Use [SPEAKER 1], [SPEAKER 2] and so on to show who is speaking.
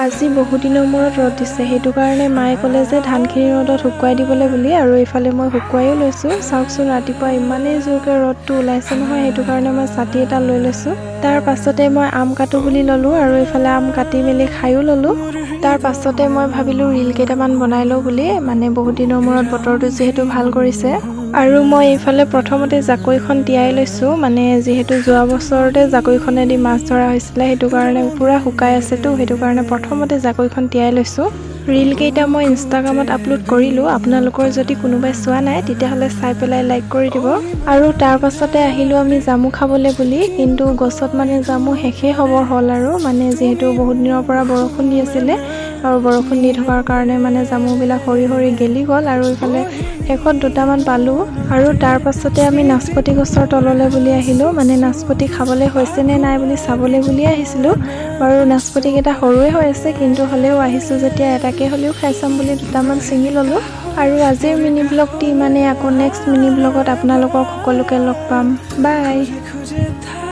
[SPEAKER 1] আজি বহু দিনৰ মূৰত ৰ'দ দিছে, সেইটো কাৰণে মায়ে ক'লে যে ধানখিনি ৰ'দত শুকুৱাই দিবলৈ বুলি। আৰু এইফালে মই শুকুৱাইও লৈছোঁ। চাওকচোন ৰাতিপুৱা ইমানেই জোৰকৈ ৰ'দটো ওলাইছে নহয়, সেইটো কাৰণে মই ছাতি এটা লৈ লৈছোঁ। তাৰ পাছতে মই আম কাটো বুলি ল'লোঁ আৰু এইফালে আম কাটি মেলি খায়ো ল'লোঁ। তাৰ পাছতে মই ভাবিলোঁ ৰীল কেইটামান বনাই লওঁ বুলি, মানে বহুত দিনৰ মূৰত বতৰটো যিহেতু ভাল কৰিছে। আৰু মই এইফালে প্ৰথমতে জাকৈখন তিয়াই লৈছোঁ, মানে যিহেতু যোৱা বছৰতে জাকৈখনেদি মাছ ধৰা হৈছিলে, সেইটো কাৰণে পূৰা শুকাই আছেতো, সেইটো কাৰণে প্ৰথমতে জাকৈখন তিয়াই লৈছোঁ। ৰীল কেইটা মই ইনষ্টাগ্ৰামত আপলোড কৰিলোঁ, আপোনালোকৰ যদি কোনোবাই চোৱা নাই তেতিয়াহ'লে চাই পেলাই লাইক কৰি দিব। আৰু তাৰ পাছতে আহিলোঁ আমি জামু খাবলৈ বুলি, কিন্তু গছত মানে জামু শেষেই হ'বৰ হ'ল আৰু, মানে যিহেতু বহুত দিনৰ পৰা বৰষুণ দি আছিলে আৰু বৰষুণ দি থকাৰ কাৰণে মানে জামুবিলাক সৰি সৰি গেলি গ'ল। আৰু ইফালে শেষত দুটামান পালোঁ। আৰু তাৰ পাছতে আমি নাচপতি গছৰ তললৈ বুলি আহিলোঁ, মানে নাচপতি খাবলৈ হৈছে নে নাই বুলি চাবলৈ বুলিয়ে আহিছিলোঁ। বাৰু নাচপতিকেইটা সৰুৱে হৈ আছে, কিন্তু হ'লেও আহিছোঁ যেতিয়া এটাকে হ'লেও খাই চাম বুলি দুটামান ছিঙি ল'লোঁ। আৰু আজিৰ মিনি ব্লগটি ইমানেই, আকৌ নেক্সট মিনি ব্লগত আপোনালোকক সকলোকে লগ পাম। বাই।